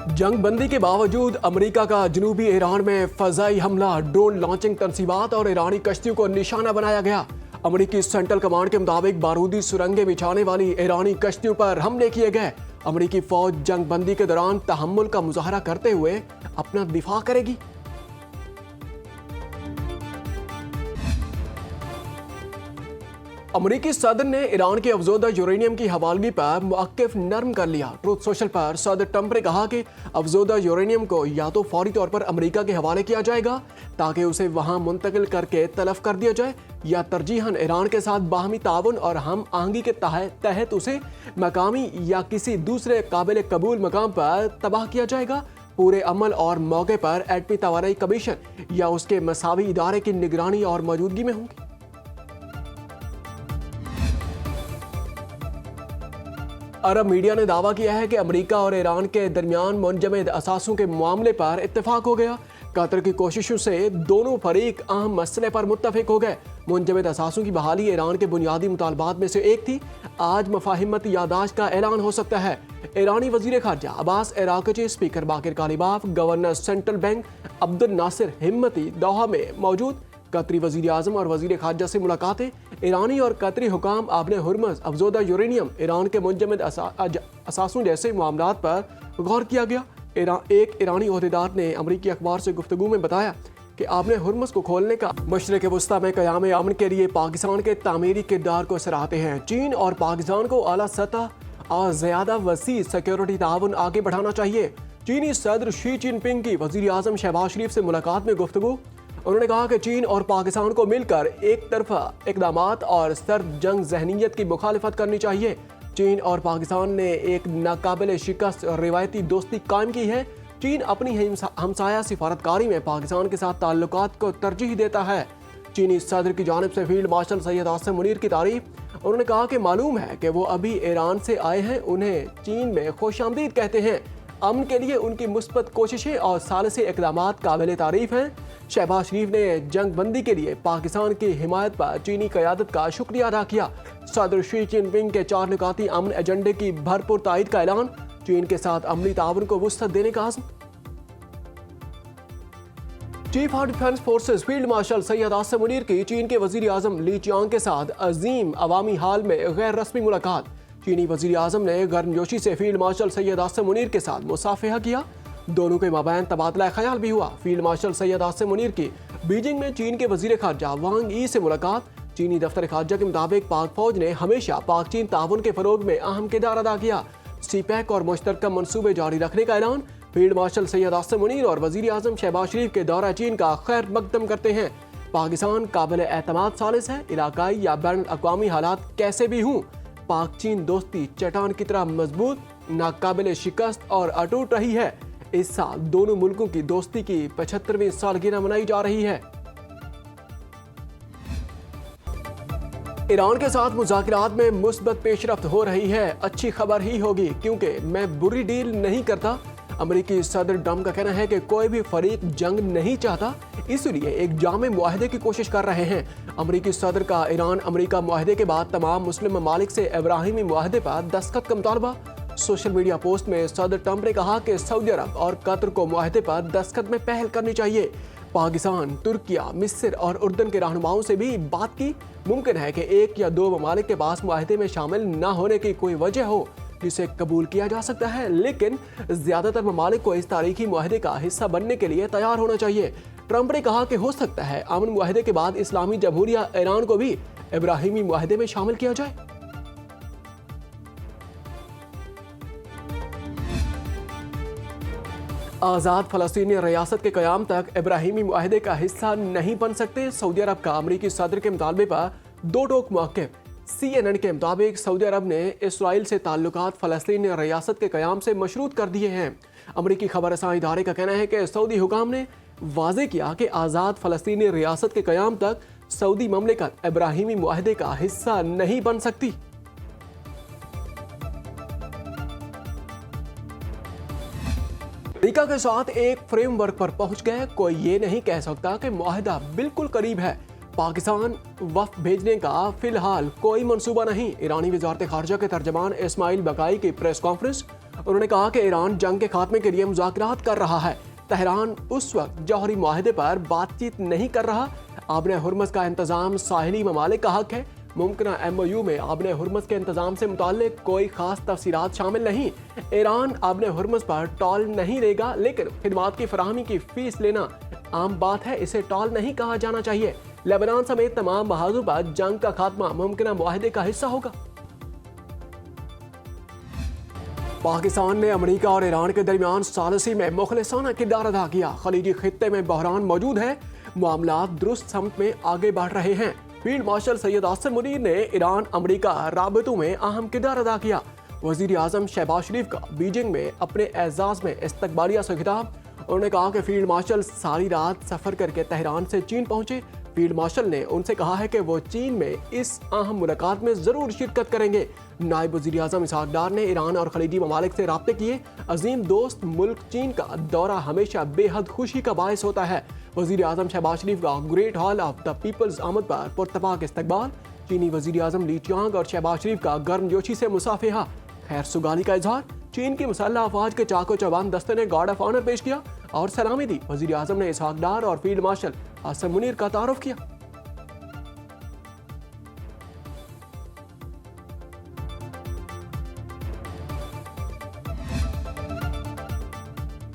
जंग बंदी के बावजूद अमेरिका का जनूबी ईरान में फजाई हमला, ड्रोन लॉन्चिंग तंसीबात और ईरानी कश्तियों को निशाना बनाया गया। अमेरिकी सेंट्रल कमांड के मुताबिक बारूदी सुरंगें बिछाने वाली ईरानी कश्तियों पर हमले किए गए। अमेरिकी फौज जंग बंदी के दौरान तहम्मुल का मुजाहरा करते हुए अपना दिफा करेगी। अमेरिकी सदर ने ईरान के अफजोदा यूरेनियम की हवालगी पर मौक़िफ़ नरम कर लिया। ट्रूथ सोशल पर सदर ट्रंप ने कहा कि अफजोदा यूरेनियम को या तो फौरी तौर पर अमेरिका के हवाले किया जाएगा ताकि उसे वहां मुंतकिल करके तलफ कर दिया जाए, या तरजीहन ईरान के साथ बाहमी ताउन और हम आहंगी के तहत उसे मकामी या किसी दूसरे काबिल कबूल मकाम पर तबाह किया जाएगा। पूरे अमल और मौके पर एटमी तवानाई कमीशन या उसके मसावी इदारे की निगरानी और मौजूदगी में होंगी। अरब मीडिया ने दावा किया है कि अमेरिका और ईरान के दरमियान मुंजमद असासों के मामले पर इत्तेफाक हो गया। कतर की कोशिशों से दोनों फरीक अहम मसले पर मुत्तफिक हो गए। मुंजमद असासों की बहाली ईरान के बुनियादी मुतालबात में से एक थी। आज मफाहिमत यादाश्त का ऐलान हो सकता है। ईरानी वजीर खारजा Abbas Araghchi, speaker Bagher Qalibaf, governor central bank Abdolnaser Hemmati Doha में मौजूद। कतरी वजीर आजम और वजीर खारजा से मुलाकातें। ईरानी और कतरी हुकाम आबने हुर्मज, अफजोदा यूरेनियम, ईरान के मुंजमद असासों जैसे मामलात पर गौर किया गया। एक ईरानी ओहदेदार ने अमरीकी अखबार से गुफ्तगू में बताया कि आबने हुर्मज को खोलने का मशरक़ वस्ता में क़याम अमन के लिए पाकिस्तान के तामीरी किरदार को सराहते हैं। चीन और पाकिस्तान को आला सतह और ज़्यादा वसी सिक्योरिटी ताउन आगे बढ़ाना चाहिए। चीनी सदर शी जिनपिंग की वज़ीर आज़म शहबाज शरीफ से मुलाकात में गुफ्तगू। उन्होंने कहा कि चीन और पाकिस्तान को मिलकर एक तरफा इक़दामात और सर्द जंग जहनीत की मुखालिफत करनी चाहिए। चीन और पाकिस्तान ने एक नाकाबिल शिकस्त रिवायती दोस्ती कायम की है। चीन अपनी हमसाया सिफारतकारी में पाकिस्तान के साथ ताल्लुकात को तरजीह देता है। चीनी सदर की जानिब से फील्ड मार्शल सैयद आसिम मुनीर की तारीफ। उन्होंने कहा कि मालूम है कि वो अभी ईरान से आए हैं, उन्हें चीन में खुशामदीद कहते हैं। अमन के लिए उनकी मुस्बत कोशिशें और सालिसी इक़दामात काबिल तारीफ हैं। शहबाज शरीफ ने जंग बंदी के लिए पाकिस्तान की हिमायत पर चीनी क़यादत का शुक्रिया अदा किया। सदर शी जिनपिंग के 4 निकाती अमन एजेंडे की भरपूर तायद का ऐलान। चीन के साथ अमली ताउन को वुसअत देने का आज़म। Chief of defence forces field marshal Syed Asim Munir की चीन के वजीर आजम ली चियांग के साथ अजीम अवामी हाल में गैर रस्मी मुलाकात। चीनी वजीर आजम ने गर्मजोशी से फील्ड मार्शल सैयद आसिम मुनीर के साथ मुसाफिहा किया। दोनों के माबैन तबादला ख्याल भी हुआ। फील्ड मार्शल सैयद आसिम मुनीर की बीजिंग में चीन के वजीर खारजा वांग यी से मुलाकात। चीनी दफ्तर खारजा के मुताबिक पाक फौज ने हमेशा पाक चीन ताउन के फरोग में अहम किरदार अदा किया। सीपैक और मुश्तरका मनसूबे जारी रखने का ऐलान। फील्ड मार्शल सैयद आसिम मुनीर और वजीर आजम शहबाज शरीफ के दौरा चीन का खैर मकदम करते हैं। पाकिस्तान काबिल एतमाद सालिस है। इलाकाई या बैन अक़वामी हालात कैसे भी हों, पाक चीन दोस्ती चट्टान की तरह मजबूत, नाकाबिल शिकस्त और अटूट रही है। इस साल दोनों मुल्कों की दोस्ती की 75वीं सालगिरह मनाई जा रही है। ईरान के साथ मुज़ाकरात में मुस्बत पेशरफ्त हो रही है। अच्छी खबर ही होगी क्योंकि मैं बुरी डील नहीं करता। अमेरिकी सदर ट्रंप का कहना है कि कोई भी फरीक जंग नहीं चाहता, इसलिए एक जामे मुआहदे की कोशिश कर रहे हैं। अमेरिकी सदर का ईरान अमेरिका मुआहदे के बाद तमाम मुस्लिम ममालिक से इब्राहिमी मुआहदे पर दस्तखत का मुतालबा। सोशल मीडिया पोस्ट में सदर ट्रंप ने कहा कि सऊदी अरब और कतर को मुआहदे पर दस्तखत में पहल करनी चाहिए। पाकिस्तान, तुर्किया, मिस्र और उर्दन के रहनुमाओं से भी बात की। मुमकिन है कि एक या दो ममालिक के पास मुआहदे में शामिल न होने की कोई वजह हो जिसे कबूल किया जा सकता है, लेकिन ज्यादातर ममालिक को इस तारीखी मुआहदे का हिस्सा बनने के लिए तैयार होना चाहिए। ट्रंप ने कहा कि हो सकता है अमन मुआहदे के बाद इस्लामी जमहूरिया ईरान को भी इब्राहिमी मुआहदे में शामिल किया जाए। आज़ाद फ़लस्तीनी रियासत के क़याम तक इब्राहिमी मुआहदे का हिस्सा नहीं बन सकते। सऊदी अरब का अमरीकी सदर के मुतालबे पर दो टोक मौक़िफ़। CNN के मुताबिक सऊदी अरब ने इसराइल से ताल्लुकात फ़लस्तीनी रियासत के क़याम से मशरूत कर दिए हैं। अमरीकी खबरसां इदारे का कहना है कि सऊदी हुकाम ने वाज़े किया कि आज़ाद फ़लस्तीनी रियासत के क़याम तक सऊदी ममलिकत इब्राहिमी मुआहदे का हिस्सा नहीं बन सकती। अमेरिका के साथ एक फ्रेमवर्क पर पहुंच गए। कोई ये नहीं कह सकता कि मुआहदा बिल्कुल करीब है। पाकिस्तान वफ़द भेजने का फिलहाल कोई मंसूबा नहीं। ईरानी वज़ारत ख़ारजा के तर्जमान इस्माइल बकाई की प्रेस कॉन्फ्रेंस। उन्होंने कहा कि ईरान जंग के खात्मे के लिए मुज़ाकरात कर रहा है। तेहरान उस वक्त जौहरी मुआहदे पर बातचीत नहीं कर रहा। आबने हुर्मस का इंतजाम साहिली ममालिक का हक है। मुमकिन MOU में आबने हुर्मस के इंतजाम से मुताल्लिक कोई खास तफसीलात शामिल नहीं। ईरान आबने हुर्मस पर टॉल नहीं लेगा, लेकिन खिदमात की फराहमी की फीस लेना आम बात है, इसे टॉल नहीं कहा जाना चाहिए। लेबनान समेत तमाम महाजों पर जंग का खात्मा मुमकिन मुआहदे का हिस्सा होगा। पाकिस्तान ने अमेरिका और ईरान के दरमियान सालिसी में मुखलिसाना किरदार अदा किया। खलीजी खित्ते में बहरान मौजूद है, मामलात दुरुस्त समत में आगे बढ़ रहे हैं। फील्ड मार्शल सैयद आसिम मुनीर ने ईरान अमेरिका राबतों में अहम किरदार अदा किया। वजीर आजम शहबाज शरीफ का बीजिंग में अपने एजाज में इस्तकबालिया से खिताब। उन्होंने कहा कि फील्ड मार्शल सारी रात सफर करके तेहरान से चीन पहुंचे। फील्ड मार्शल ने उनसे कहा है कि वो चीन में इस अहम मुलाकात में जरूर शिरकत करेंगे। नायब वजीर आजम इसहाक डार ने ईरान और खलीजी ममालिक से राब्ते किए। अजीम दोस्त मुल्क चीन का दौरा हमेशा बेहद खुशी का बायस होता है। वजीर आजम शहबाज शरीफ का great hall of the peoples आमद पर पुरतपाक इस्तकबाल। चीनी वजीर आजम ली चियांग और शहबाज शरीफ का गर्मजोशी से मुसाफिहा, खैर सुगाली का इजहार। चीन की मुसल्लह अफवाज के चाको चौबान दस्ते ने गार्ड ऑफ ऑनर पेश किया और सलामी दी। वजीर आजम ने इसहाक डार और फील्ड मार्शल आसिम मुनीर का तारुफ किया।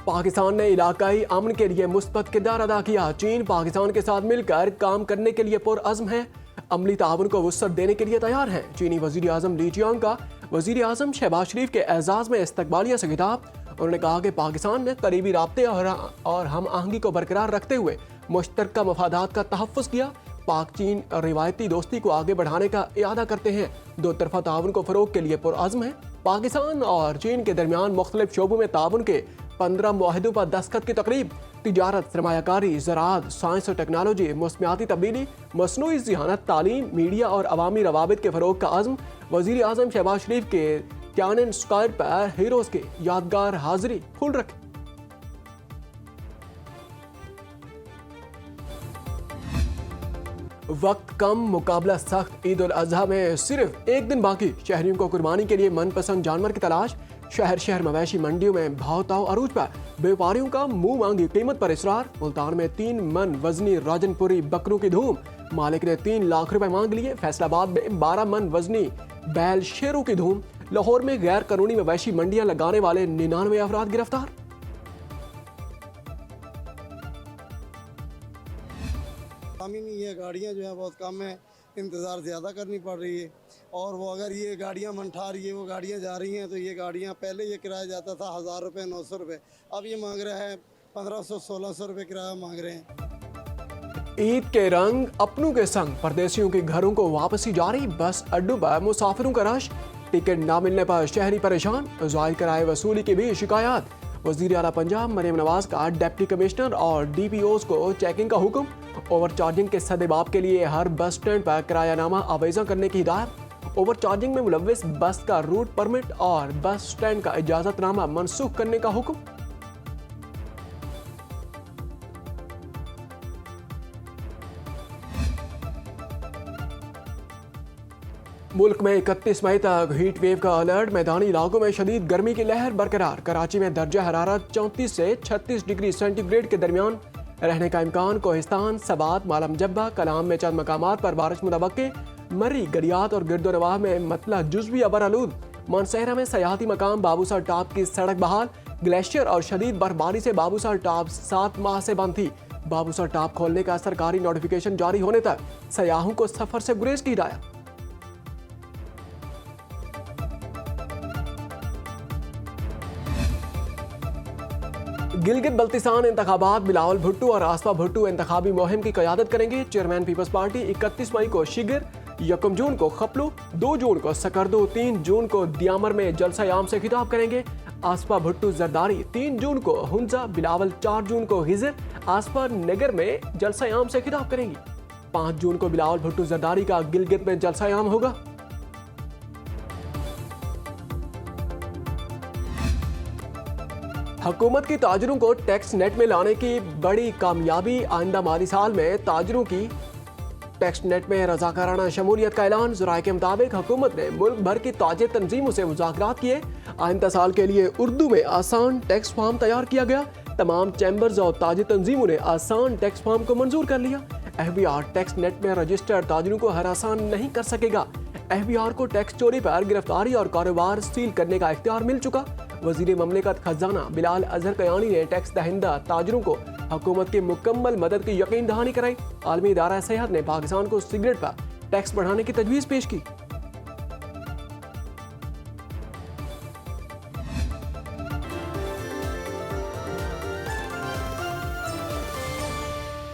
पाकिस्तान ने इलाकाई अमन के लिए मुस्बत किरदार अदा किया। चीन पाकिस्तान के साथ मिलकर काम करने के लिए पुरअज़्म है, अमली ताउन को वुसअत देने के लिए तैयार है। चीनी वजीर आजम ली चियांग का वजीर आजम शहबाज शरीफ के एजाज में इस्तकबालिया से खिताब। उन्होंने कहा कि पाकिस्तान ने करीबी राब्ते और हम आहंगी को बरकरार रखते हुए मुश्तरका मफादात का तहफ़्फ़ुज़ किया। पाक चीन रिवायती दोस्ती को आगे बढ़ाने का इरादा करते हैं। दो तरफा ताउन को फ़रोग के लिए पुरअज़्म है। पाकिस्तान और चीन के दरमियान मुख्तलिफ शोबों में ताउन के 15 मुआहिदों पर दस्तखत की तकरीब। तिजारत, सरमायाकारी, ज़राअत, साइंस और टेक्नोलॉजी, मौसमियाती तब्दीली, मसनूई ज़िहानत, तालीम, मीडिया और अवामी रवाबित के फ़रोग का अज़्म। वज़ीर आज़म शहबाज शरीफ के त्यानन स्क्वायर पर हीरोज़ के यादगार हाजिरी फूल रखे। वक्त कम, मुकाबला सख्त। ईद उल अज़हा में सिर्फ एक दिन बाकी। शहरियों को कुर्बानी के लिए मनपसंद जानवर की तलाश। शहर शहर मवेशी मंडियों में भाव ताव अरूज पर। व्यापारियों का मुंह मांगी कीमत पर इसरार। मुल्तान में 3 मन वजनी राजनपुरी बकरों की धूम। मालिक ने 3 लाख रुपए मांग लिए। फैसलाबाद में 12 मन वजनी बैल शेरों की धूम। लाहौर में गैर कानूनी मवेशी मंडियां लगाने वाले 99 अफराद गिरफ्तार। ये गाड़ियाँ जो है बहुत कम है, इंतज़ार ज़्यादा करनी पड़ रही है। और वो अगर ये गाड़ियाँ मंठा रही है, वो गाड़ियाँ जा रही हैं, तो ये गाड़ियाँ पहले ये किराया जाता था 1000 रुपये 900 रुपये, अब ये मांग रहा है 1500-1600 रुपये किराया मांग रहे हैं। ईद के रंग अपनों के संग। परदेशियों के घरों को वापसी जारी। बस अड्डों पर मुसाफिरों का रश। टिकट न मिलने पर शहरी परेशान। ज़ायद किराए वसूली की भी शिकायत। वज़ीर आला पंजाब मरियम नवाज का डिप्टी कमिश्नर और DPOs को चेकिंग का हुक्म। ओवर चार्जिंग के सदेबाब के लिए हर बस स्टैंड पर किरायानामा आवेज़ा करने की हिदायत। ओवर चार्जिंग में मुलव्विस बस का रूट परमिट और बस स्टैंड का इजाज़तनामा मनसूख करने का हुक्म। मुल्क में 31 मई तक हीट वेव का अलर्ट। मैदानी इलाकों में शदीद गर्मी की लहर बरकरार। कराची में दर्जा हरारत 34 से 36 डिग्री सेंटीग्रेड के दरमियान रहने का इम्कान। कोहिस्तान, सबात, मालम जब्बा, कलाम में चंद मकामात पर बारिश मुतवक्के। मर्री, गलियात और गिरदोनवाह में मतला जुज़वी अबर आलूद। मानसहरा में सयाहती मकाम बाबूसर टॉप की सड़क बहाल। ग्लेशियर और शदीद बर्फबारी से बाबूसर टॉप 7 माह से बंद थी। बाबूसर टॉप खोलने का सरकारी नोटिफिकेशन जारी होने तक सयाहों को सफर से गुरेज की हिदायत। गिलगित बल्तिस्तान इंतखाबात। बिलावल भुट्टो और आसफा भुट्टो इंतखाबी मुहिम की क़यादत करेंगे। चेयरमैन पीपल्स पार्टी 31 मई को शिगर, 1 जून को खपलो, 2 जून को सकरदो, 3 जून को दियामर में जलसा-ए-आम से खिताब करेंगे। आसफा भुट्टो जरदारी 3 जून को हुंजा, बिलावल 4 जून को हिजर, आसफा नगर में जलसा-ए-आम से खिताब करेंगी। 5 जून को बिलावल भुट्टो जरदारी का गिलगित में जलसा-ए-आम होगा। हुकूमत की ताजरों को टैक्स नेट में लाने की बड़ी कामयाबी। आइंदा माली साल में ताजरों की टेक्स्ट नेट में रजाकाराना शमूलियत का ऐलान। ज़राए के मुताबिक हुकूमत ने मुल्क भर की ताजिर तंजीमों से मुज़ाकरात किए। आइंदा साल के लिए उर्दू में आसान टेक्स्ट फॉर्म तैयार किया गया। तमाम चैम्बर्स और ताजिर तंजीमों ने आसान टेक्स्ट फॉर्म को मंजूर कर लिया। FBI टेक्स्ट नेट में रजिस्टर्ड ताजिरों को हरासान नहीं कर सकेगा। FBI को टैक्स चोरी पर गिरफ्तारी और कारोबार सील करने का इख्तियार मिल चुका। वजीर ममलिकत खजाना बिलाल अजहर कयानी ने टैक्स दहिंदा ताजिरों को हुकूमत की मुकम्मल मदद की यकीन दहानी कराई। आलमी इदारा सेहत ने पाकिस्तान को सिगरेट पर टैक्स बढ़ाने की तजवीज़ पेश की।